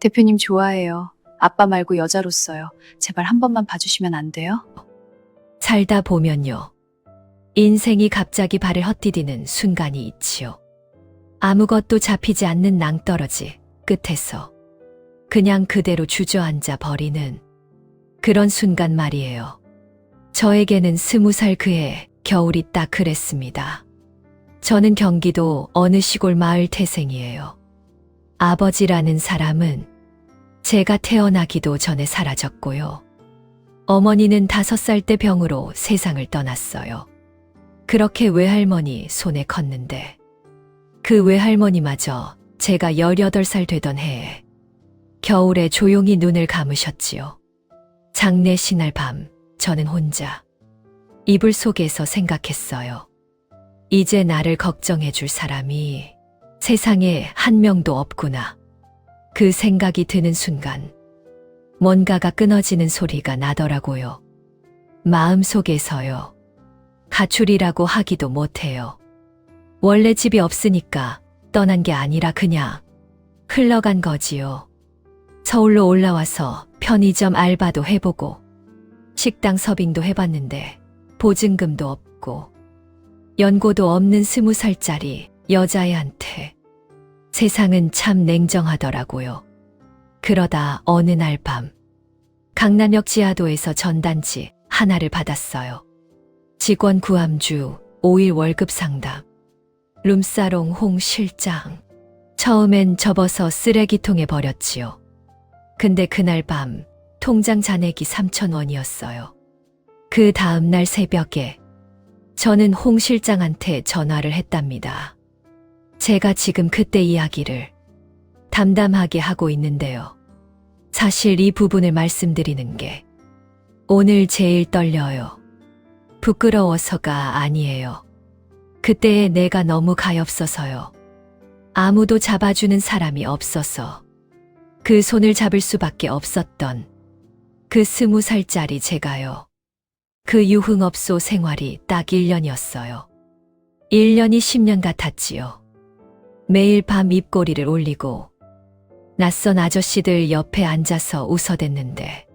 대표님 좋아해요. 아빠 말고 여자로서요. 제발 한 번만 봐주시면 안 돼요? 살다 보면요. 인생이 갑자기 발을 헛디디는 순간이 있지요. 아무것도 잡히지 않는 낭떠러지 끝에서 그냥 그대로 주저앉아 버리는 그런 순간 말이에요. 저에게는 20살 그해 겨울이 딱 그랬습니다. 저는 경기도 어느 시골 마을 태생이에요. 아버지라는 사람은 제가 태어나기도 전에 사라졌고요. 어머니는 5살 때 병으로 세상을 떠났어요. 그렇게 외할머니 손에 컸는데 그 외할머니마저 제가 18살 되던 해에 겨울에 조용히 눈을 감으셨지요. 장례식 날 밤 저는 혼자 이불 속에서 생각했어요. 이제 나를 걱정해 줄 사람이 세상에 한 명도 없구나. 그 생각이 드는 순간 뭔가가 끊어지는 소리가 나더라고요. 마음속에서요. 가출이라고 하기도 못해요. 원래 집이 없으니까 떠난 게 아니라 그냥 흘러간 거지요. 서울로 올라와서 편의점 알바도 해보고 식당 서빙도 해봤는데 보증금도 없고 연고도 없는 20살짜리 여자애한테 세상은 참 냉정하더라고요. 그러다 어느 날 밤 강남역 지하도에서 전단지 하나를 받았어요. 직원 구함주 5일 월급 상담. 룸사롱 홍 실장. 처음엔 접어서 쓰레기통에 버렸지요. 근데 그날 밤 통장 잔액이 3,000원이었어요. 그 다음날 새벽에 저는 홍 실장한테 전화를 했답니다. 제가 지금 그때 이야기를 담담하게 하고 있는데요. 사실 이 부분을 말씀드리는 게 오늘 제일 떨려요. 부끄러워서가 아니에요. 그때의 내가 너무 가엾어서요. 아무도 잡아주는 사람이 없어서 그 손을 잡을 수밖에 없었던 그 20살짜리 제가요. 그 유흥업소 생활이 딱 1년이었어요. 1년이 10년 같았지요. 매일 밤 입꼬리를 올리고 낯선 아저씨들 옆에 앉아서 웃어댔는데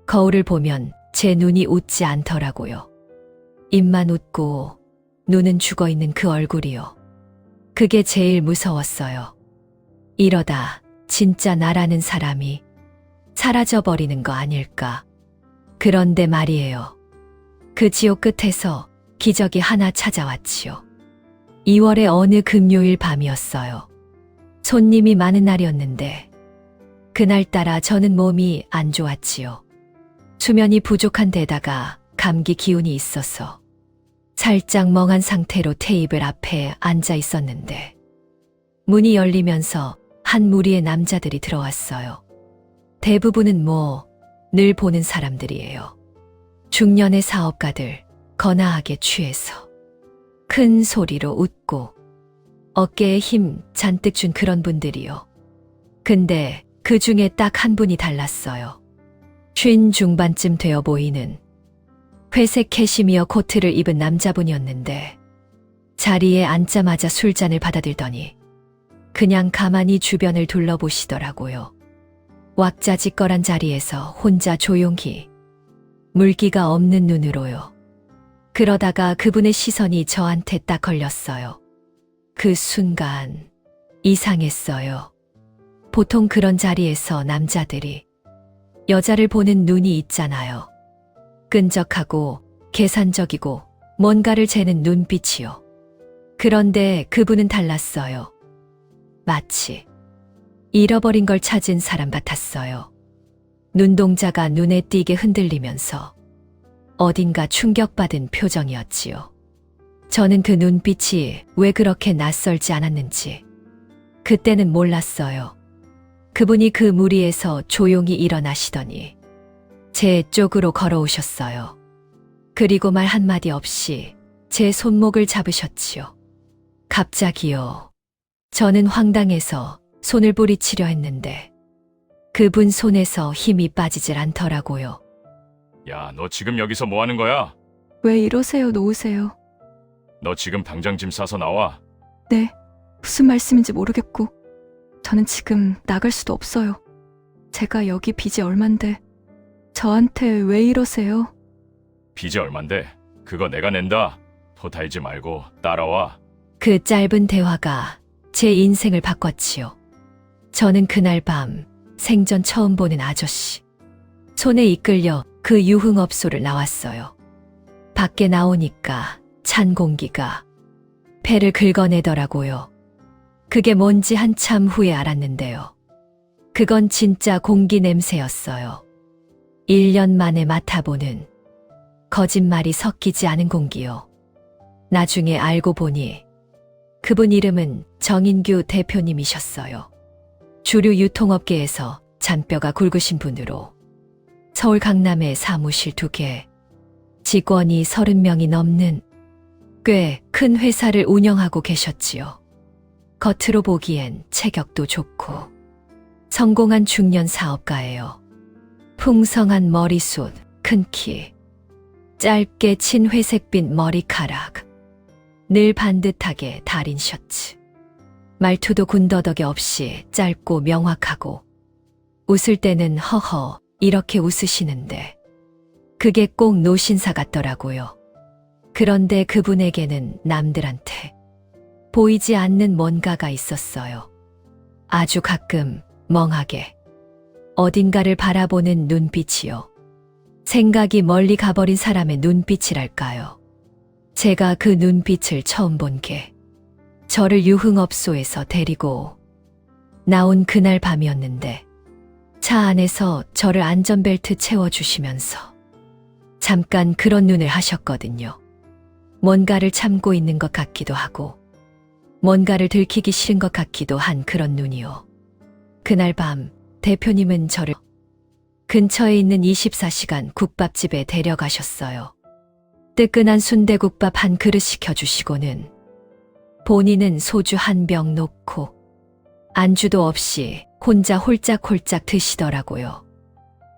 거울을 보면 제 눈이 웃지 않더라고요. 입만 웃고 눈은 죽어있는 그 얼굴이요. 그게 제일 무서웠어요. 이러다 진짜 나라는 사람이 사라져버리는 거 아닐까. 그런데 말이에요. 그 지옥 끝에서 기적이 하나 찾아왔지요. 2월의 어느 금요일 밤이었어요. 손님이 많은 날이었는데 그날따라 저는 몸이 안 좋았지요. 수면이 부족한 데다가 감기 기운이 있어서 살짝 멍한 상태로 테이블 앞에 앉아 있었는데 문이 열리면서 한 무리의 남자들이 들어왔어요. 대부분은 늘 보는 사람들이에요. 중년의 사업가들, 거나하게 취해서 큰 소리로 웃고 어깨에 힘 잔뜩 준 그런 분들이요. 근데 그 중에 딱 한 분이 달랐어요. 50 중반쯤 되어 보이는 회색 캐시미어 코트를 입은 남자분이었는데 자리에 앉자마자 술잔을 받아들더니 그냥 가만히 주변을 둘러보시더라고요. 왁자지껄한 자리에서 혼자 조용히 물기가 없는 눈으로요. 그러다가 그분의 시선이 저한테 딱 걸렸어요. 그 순간 이상했어요. 보통 그런 자리에서 남자들이 여자를 보는 눈이 있잖아요. 끈적하고 계산적이고 뭔가를 재는 눈빛이요. 그런데 그분은 달랐어요. 마치 잃어버린 걸 찾은 사람 같았어요. 눈동자가 눈에 띄게 흔들리면서 어딘가 충격받은 표정이었지요. 저는 그 눈빛이 왜 그렇게 낯설지 않았는지 그때는 몰랐어요. 그분이 그 무리에서 조용히 일어나시더니 제 쪽으로 걸어오셨어요. 그리고 말 한마디 없이 제 손목을 잡으셨지요. 갑자기요. 저는 황당해서 손을 뿌리치려 했는데 그분 손에서 힘이 빠지질 않더라고요. 야, 너 지금 여기서 뭐 하는 거야? 왜 이러세요? 놓으세요. 너 지금 당장 짐 싸서 나와. 네, 무슨 말씀인지 모르겠고 저는 지금 나갈 수도 없어요. 제가 여기 빚이 얼만데 저한테 왜 이러세요? 빚이 얼만데? 그거 내가 낸다. 토달지 말고 따라와. 그 짧은 대화가 제 인생을 바꿨지요. 저는 그날 밤 생전 처음 보는 아저씨. 손에 이끌려 그 유흥업소를 나왔어요. 밖에 나오니까 찬 공기가 배를 긁어내더라고요. 그게 뭔지 한참 후에 알았는데요. 그건 진짜 공기 냄새였어요. 1년 만에 맡아보는 거짓말이 섞이지 않은 공기요. 나중에 알고 보니 그분 이름은 정인규 대표님이셨어요. 주류 유통업계에서 잔뼈가 굵으신 분으로 서울 강남에 사무실 2개, 직원이 30명이 넘는 꽤 큰 회사를 운영하고 계셨지요. 겉으로 보기엔 체격도 좋고 성공한 중년 사업가예요. 풍성한 머리숱, 큰 키, 짧게 친 회색빛 머리카락, 늘 반듯하게 다린 셔츠. 말투도 군더더기 없이 짧고 명확하고 웃을 때는 허허 이렇게 웃으시는데 그게 꼭 노신사 같더라고요. 그런데 그분에게는 남들한테 보이지 않는 뭔가가 있었어요. 아주 가끔 멍하게 어딘가를 바라보는 눈빛이요. 생각이 멀리 가버린 사람의 눈빛이랄까요. 제가 그 눈빛을 처음 본 게 저를 유흥업소에서 데리고 나온 그날 밤이었는데 차 안에서 저를 안전벨트 채워주시면서 잠깐 그런 눈을 하셨거든요. 뭔가를 참고 있는 것 같기도 하고 뭔가를 들키기 싫은 것 같기도 한 그런 눈이요. 그날 밤 대표님은 저를 근처에 있는 24시간 국밥집에 데려가셨어요. 뜨끈한 순대국밥 한 그릇 시켜주시고는 본인은 소주 한 병 놓고 안주도 없이 혼자 홀짝홀짝 드시더라고요.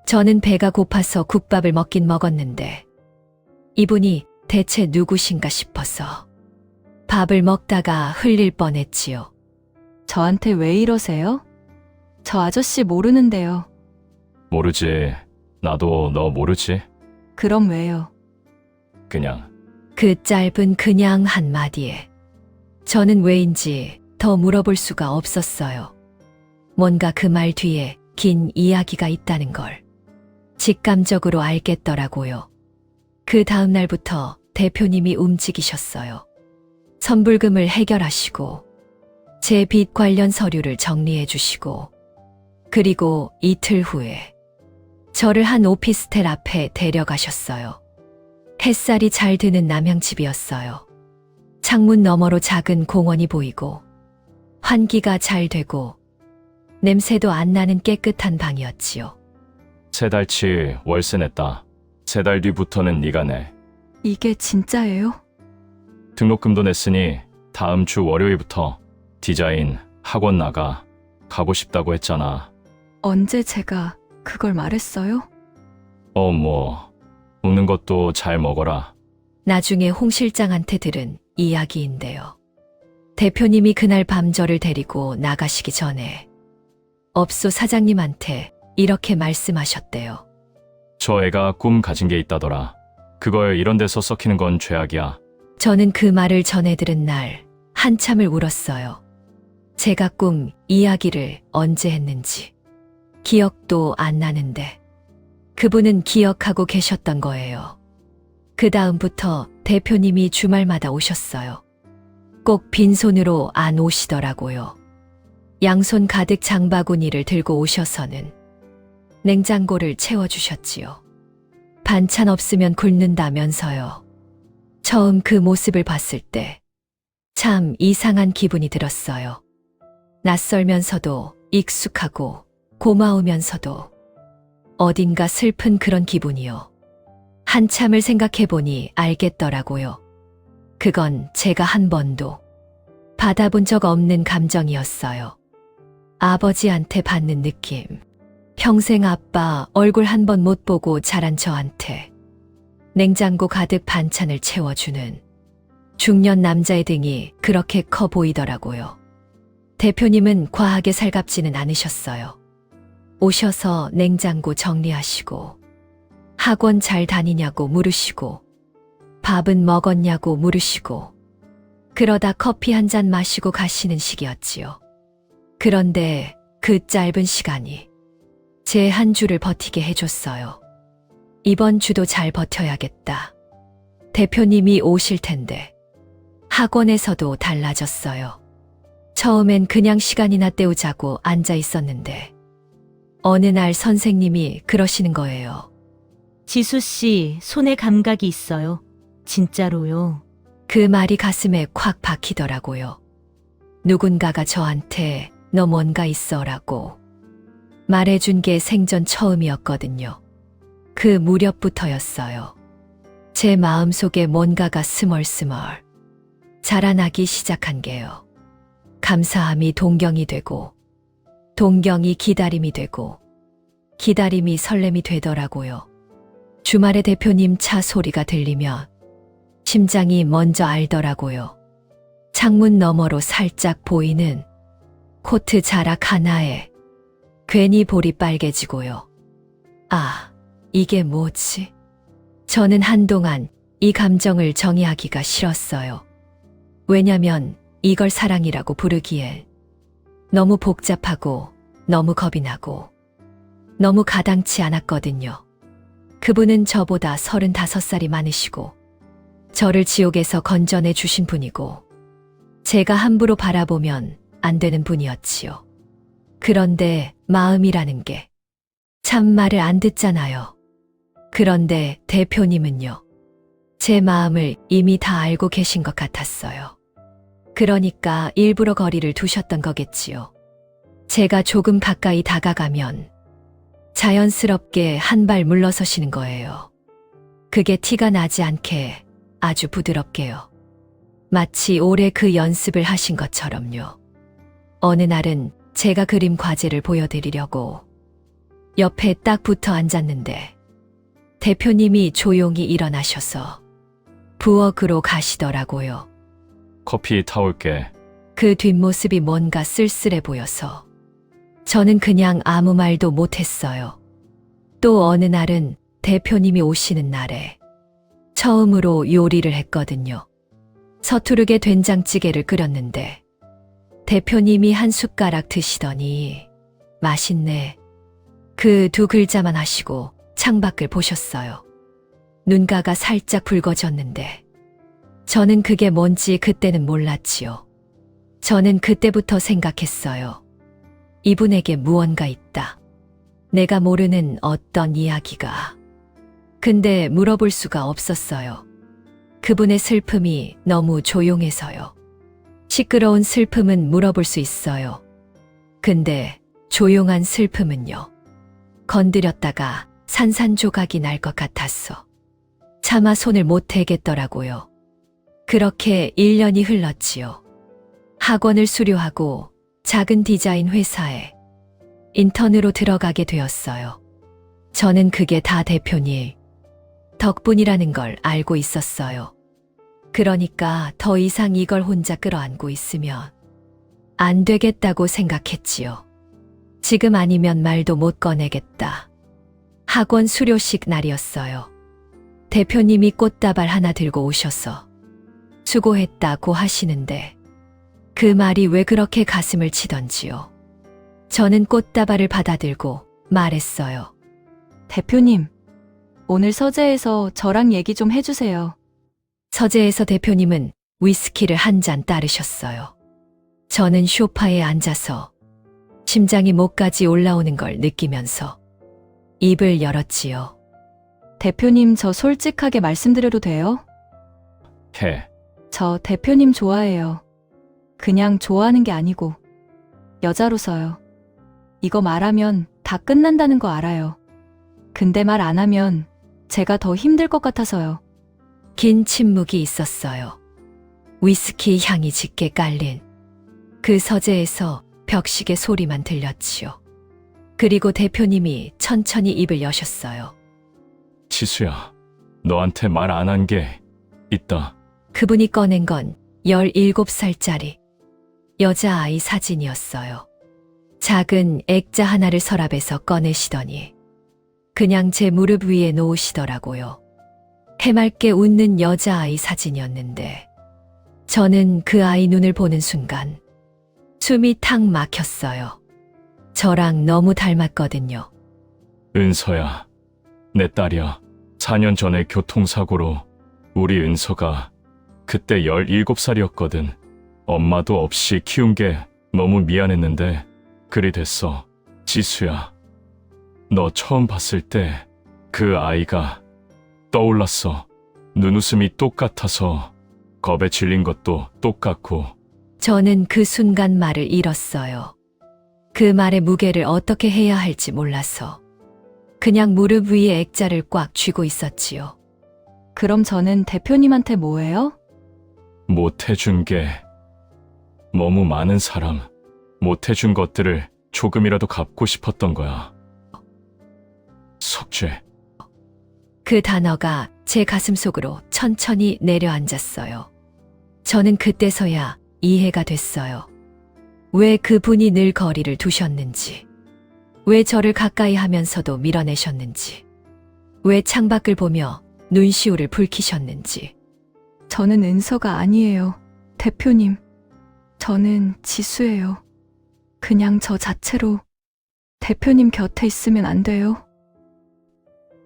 저는 배가 고파서 국밥을 먹긴 먹었는데 이분이 대체 누구신가 싶어서 밥을 먹다가 흘릴 뻔했지요. 저한테 왜 이러세요? 저 아저씨 모르는데요. 모르지. 나도 너 모르지? 그럼 왜요? 그냥. 그 짧은 그냥 한마디에 저는 왜인지 더 물어볼 수가 없었어요. 뭔가 그 말 뒤에 긴 이야기가 있다는 걸 직감적으로 알겠더라고요. 그 다음 날부터 대표님이 움직이셨어요. 선불금을 해결하시고 제 빚 관련 서류를 정리해 주시고 그리고 이틀 후에 저를 한 오피스텔 앞에 데려가셨어요. 햇살이 잘 드는 남향집이었어요. 창문 너머로 작은 공원이 보이고 환기가 잘 되고 냄새도 안 나는 깨끗한 방이었지요. 3달치 월세 냈다. 3달 뒤부터는 네가 내. 이게 진짜예요? 등록금도 냈으니 다음 주 월요일부터 디자인 학원 나가. 가고 싶다고 했잖아. 언제 제가 그걸 말했어요? 먹는 것도 잘 먹어라. 나중에 홍 실장한테 들은 이야기인데요. 대표님이 그날 밤 저를 데리고 나가시기 전에 업소 사장님한테 이렇게 말씀하셨대요. 저 애가 꿈 가진 게 있다더라. 그걸 이런 데서 썩히는 건 죄악이야. 저는 그 말을 전해 들은 날 한참을 울었어요. 제가 꿈 이야기를 언제 했는지 기억도 안 나는데 그분은 기억하고 계셨던 거예요. 그 다음부터 대표님이 주말마다 오셨어요. 꼭 빈손으로 안 오시더라고요. 양손 가득 장바구니를 들고 오셔서는 냉장고를 채워주셨지요. 반찬 없으면 굶는다면서요. 처음 그 모습을 봤을 때 참 이상한 기분이 들었어요. 낯설면서도 익숙하고 고마우면서도 어딘가 슬픈 그런 기분이요. 한참을 생각해보니 알겠더라고요. 그건 제가 한 번도 받아본 적 없는 감정이었어요. 아버지한테 받는 느낌. 평생 아빠 얼굴 한 번 못 보고 자란 저한테 냉장고 가득 반찬을 채워주는 중년 남자의 등이 그렇게 커 보이더라고요. 대표님은 과하게 살갑지는 않으셨어요. 오셔서 냉장고 정리하시고, 학원 잘 다니냐고 물으시고, 밥은 먹었냐고 물으시고, 그러다 커피 한 잔 마시고 가시는 식이었지요. 그런데 그 짧은 시간이 제 한 주를 버티게 해줬어요. 이번 주도 잘 버텨야겠다. 대표님이 오실 텐데. 학원에서도 달라졌어요. 처음엔 그냥 시간이나 때우자고 앉아 있었는데, 어느 날 선생님이 그러시는 거예요. 지수 씨, 손에 감각이 있어요. 진짜로요. 그 말이 가슴에 콱 박히더라고요. 누군가가 저한테 너 뭔가 있어라고 말해준 게 생전 처음이었거든요. 그 무렵부터였어요. 제 마음속에 뭔가가 스멀스멀 자라나기 시작한 게요. 감사함이 동경이 되고, 동경이 기다림이 되고, 기다림이 설렘이 되더라고요. 주말에 대표님 차 소리가 들리면 심장이 먼저 알더라고요. 창문 너머로 살짝 보이는 코트 자락 하나에 괜히 볼이 빨개지고요. 아, 이게 뭐지? 저는 한동안 이 감정을 정의하기가 싫었어요. 왜냐면 이걸 사랑이라고 부르기엔 너무 복잡하고 너무 겁이 나고 너무 가당치 않았거든요. 그분은 저보다 35살이 많으시고 저를 지옥에서 건져내 주신 분이고 제가 함부로 바라보면 안 되는 분이었지요. 그런데 마음이라는 게 참 말을 안 듣잖아요. 그런데 대표님은요. 제 마음을 이미 다 알고 계신 것 같았어요. 그러니까 일부러 거리를 두셨던 거겠지요. 제가 조금 가까이 다가가면 자연스럽게 한 발 물러서시는 거예요. 그게 티가 나지 않게 아주 부드럽게요. 마치 오래 그 연습을 하신 것처럼요. 어느 날은 제가 그림 과제를 보여드리려고 옆에 딱 붙어 앉았는데 대표님이 조용히 일어나셔서 부엌으로 가시더라고요. 커피 타올게. 그 뒷모습이 뭔가 쓸쓸해 보여서 저는 그냥 아무 말도 못했어요. 또 어느 날은 대표님이 오시는 날에 처음으로 요리를 했거든요. 서투르게 된장찌개를 끓였는데 대표님이 한 숟가락 드시더니 맛있네. 그 두 글자만 하시고 창밖을 보셨어요. 눈가가 살짝 붉어졌는데 저는 그게 뭔지 그때는 몰랐지요. 저는 그때부터 생각했어요. 이분에게 무언가 있다. 내가 모르는 어떤 이야기가. 근데 물어볼 수가 없었어요. 그분의 슬픔이 너무 조용해서요. 시끄러운 슬픔은 물어볼 수 있어요. 근데 조용한 슬픔은요. 건드렸다가 산산조각이 날 것 같았어. 차마 손을 못 대겠더라고요. 그렇게 1년이 흘렀지요. 학원을 수료하고 작은 디자인 회사에 인턴으로 들어가게 되었어요. 저는 그게 다 대표님 덕분이라는 걸 알고 있었어요. 그러니까 더 이상 이걸 혼자 끌어안고 있으면 안 되겠다고 생각했지요. 지금 아니면 말도 못 꺼내겠다. 학원 수료식 날이었어요. 대표님이 꽃다발 하나 들고 오셔서 수고했다고 하시는데 그 말이 왜 그렇게 가슴을 치던지요. 저는 꽃다발을 받아들고 말했어요. 대표님, 오늘 서재에서 저랑 얘기 좀 해주세요. 서재에서 대표님은 위스키를 한 잔 따르셨어요. 저는 소파에 앉아서 심장이 목까지 올라오는 걸 느끼면서 입을 열었지요. 대표님, 저 솔직하게 말씀드려도 돼요? 해. 저 대표님 좋아해요. 그냥 좋아하는 게 아니고 여자로서요. 이거 말하면 다 끝난다는 거 알아요. 근데 말 안 하면 제가 더 힘들 것 같아서요. 긴 침묵이 있었어요. 위스키 향이 짙게 깔린 그 서재에서 벽시계 소리만 들렸지요. 그리고 대표님이 천천히 입을 여셨어요. 지수야, 너한테 말 안 한 게 있다. 그분이 꺼낸 건 17살짜리 여자아이 사진이었어요. 작은 액자 하나를 서랍에서 꺼내시더니 그냥 제 무릎 위에 놓으시더라고요. 해맑게 웃는 여자아이 사진이었는데 저는 그 아이 눈을 보는 순간 숨이 탁 막혔어요. 저랑 너무 닮았거든요. 은서야, 내 딸이야. 4년 전에 교통사고로 우리 은서가 그때 17살이었거든. 엄마도 없이 키운 게 너무 미안했는데 그리 됐어. 지수야, 너 처음 봤을 때 그 아이가 떠올랐어. 눈웃음이 똑같아서 겁에 질린 것도 똑같고. 저는 그 순간 말을 잃었어요. 그 말의 무게를 어떻게 해야 할지 몰라서 그냥 무릎 위에 액자를 꽉 쥐고 있었지요. 그럼 저는 대표님한테 뭐예요? 못해준 게 너무 많은 사람, 못해준 것들을 조금이라도 갚고 싶었던 거야. 석죄. 그 단어가 제 가슴 속으로 천천히 내려앉았어요. 저는 그때서야 이해가 됐어요. 왜 그분이 늘 거리를 두셨는지, 왜 저를 가까이 하면서도 밀어내셨는지, 왜 창밖을 보며 눈시울을 붉히셨는지. 저는 은서가 아니에요. 대표님. 저는 지수예요. 그냥 저 자체로 대표님 곁에 있으면 안 돼요?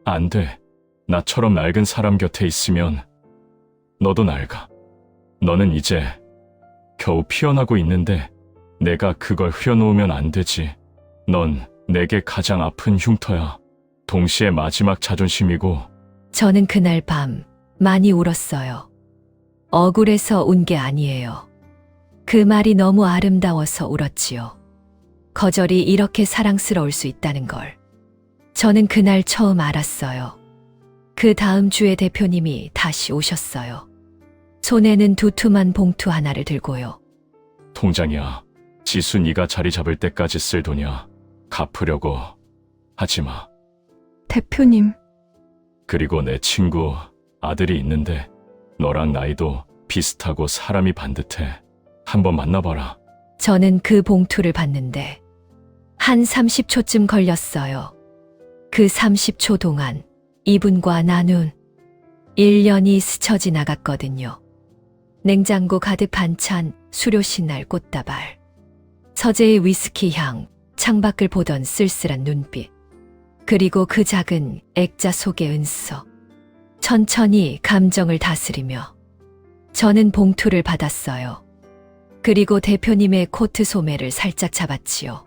안 돼. 나처럼 낡은 사람 곁에 있으면 너도 낡아. 너는 이제 겨우 피어나고 있는데 내가 그걸 휘어놓으면 안 되지. 넌 내게 가장 아픈 흉터야. 동시에 마지막 자존심이고. 저는 그날 밤 많이 울었어요. 억울해서 운 게 아니에요. 그 말이 너무 아름다워서 울었지요. 거절이 이렇게 사랑스러울 수 있다는 걸. 저는 그날 처음 알았어요. 그 다음 주에 대표님이 다시 오셨어요. 손에는 두툼한 봉투 하나를 들고요. 통장이야. 지수 네가 자리 잡을 때까지 쓸 돈이야. 갚으려고 하지 마. 대표님. 그리고 내 친구 아들이 있는데 너랑 나이도 비슷하고 사람이 반듯해. 한번 만나봐라. 저는 그 봉투를 봤는데 한 30초쯤 걸렸어요. 그 30초 동안 이분과 나눈 1년이 스쳐 지나갔거든요. 냉장고 가득 반찬, 수료 신날 꽃다발, 서재의 위스키 향, 창밖을 보던 쓸쓸한 눈빛, 그리고 그 작은 액자 속의 은서. 천천히 감정을 다스리며 저는 봉투를 받았어요. 그리고 대표님의 코트 소매를 살짝 잡았지요.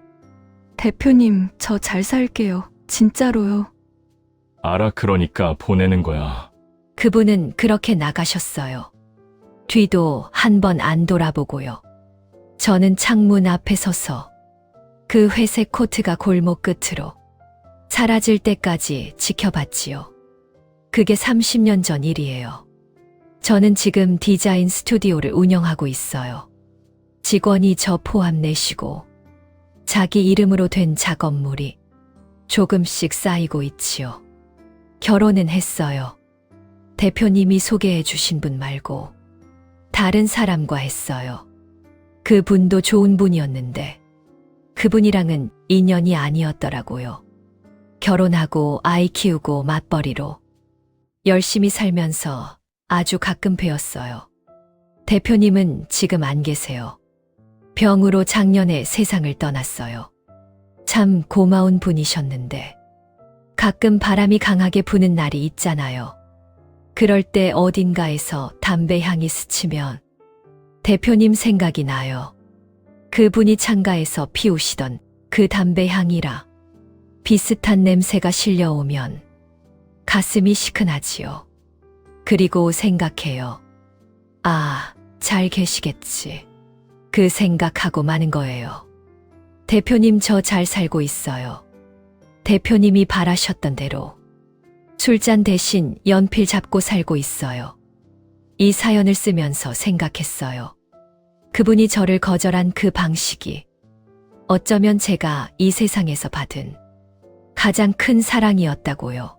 대표님, 저 잘 살게요. 진짜로요. 알아, 그러니까 보내는 거야. 그분은 그렇게 나가셨어요. 뒤도 한 번 안 돌아보고요. 저는 창문 앞에 서서 그 회색 코트가 골목 끝으로 사라질 때까지 지켜봤지요. 그게 30년 전 일이에요. 저는 지금 디자인 스튜디오를 운영하고 있어요. 직원이 저 포함 내시고 자기 이름으로 된 작업물이 조금씩 쌓이고 있지요. 결혼은 했어요. 대표님이 소개해 주신 분 말고 다른 사람과 했어요. 그분도 좋은 분이었는데 그분이랑은 인연이 아니었더라고요. 결혼하고 아이 키우고 맞벌이로 열심히 살면서 아주 가끔 뵈었어요. 대표님은 지금 안 계세요. 병으로 작년에 세상을 떠났어요. 참 고마운 분이셨는데 가끔 바람이 강하게 부는 날이 있잖아요. 그럴 때 어딘가에서 담배 향이 스치면 대표님 생각이 나요. 그분이 창가에서 피우시던 그 담배 향이라 비슷한 냄새가 실려오면 가슴이 시큰하지요. 그리고 생각해요. 아, 잘 계시겠지. 그 생각하고 마는 거예요. 대표님 저 잘 살고 있어요. 대표님이 바라셨던 대로 술잔 대신 연필 잡고 살고 있어요. 이 사연을 쓰면서 생각했어요. 그분이 저를 거절한 그 방식이 어쩌면 제가 이 세상에서 받은 가장 큰 사랑이었다고요.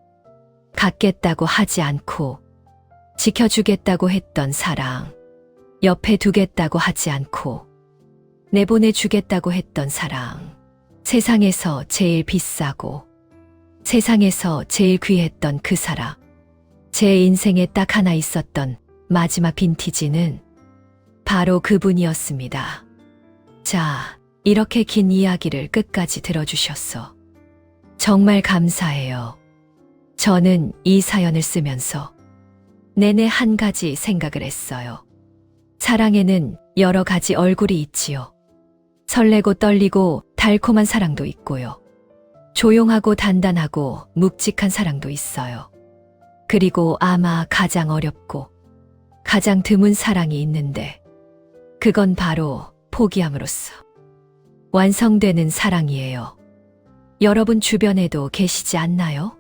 갖겠다고 하지 않고 지켜주겠다고 했던 사랑, 옆에 두겠다고 하지 않고 내보내주겠다고 했던 사랑. 세상에서 제일 비싸고 세상에서 제일 귀했던 그 사랑. 제 인생에 딱 하나 있었던 마지막 빈티지는 바로 그분이었습니다. 자, 이렇게 긴 이야기를 끝까지 들어주셨어. 정말 감사해요. 저는 이 사연을 쓰면서 내내 한 가지 생각을 했어요. 사랑에는 여러 가지 얼굴이 있지요. 설레고 떨리고 달콤한 사랑도 있고요. 조용하고 단단하고 묵직한 사랑도 있어요. 그리고 아마 가장 어렵고 가장 드문 사랑이 있는데 그건 바로 포기함으로써 완성되는 사랑이에요. 여러분 주변에도 계시지 않나요?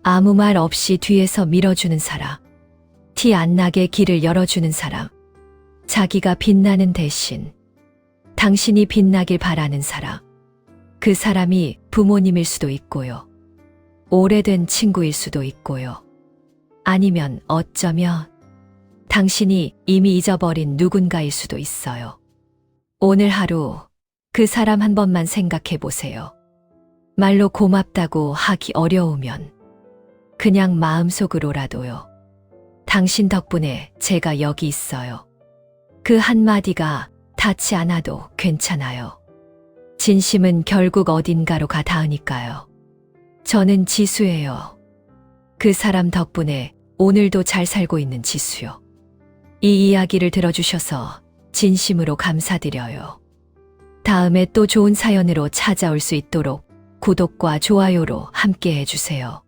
아무 말 없이 뒤에서 밀어주는 사람, 티 안 나게 길을 열어주는 사람, 자기가 빛나는 대신 당신이 빛나길 바라는 사람. 그 사람이 부모님일 수도 있고요. 오래된 친구일 수도 있고요. 아니면 어쩌면 당신이 이미 잊어버린 누군가일 수도 있어요. 오늘 하루 그 사람 한 번만 생각해 보세요. 말로 고맙다고 하기 어려우면 그냥 마음속으로라도요. 당신 덕분에 제가 여기 있어요. 그 한마디가 닿지 않아도 괜찮아요. 진심은 결국 어딘가로 가 닿으니까요. 저는 지수예요. 그 사람 덕분에 오늘도 잘 살고 있는 지수요. 이 이야기를 들어주셔서 진심으로 감사드려요. 다음에 또 좋은 사연으로 찾아올 수 있도록 구독과 좋아요로 함께 해주세요.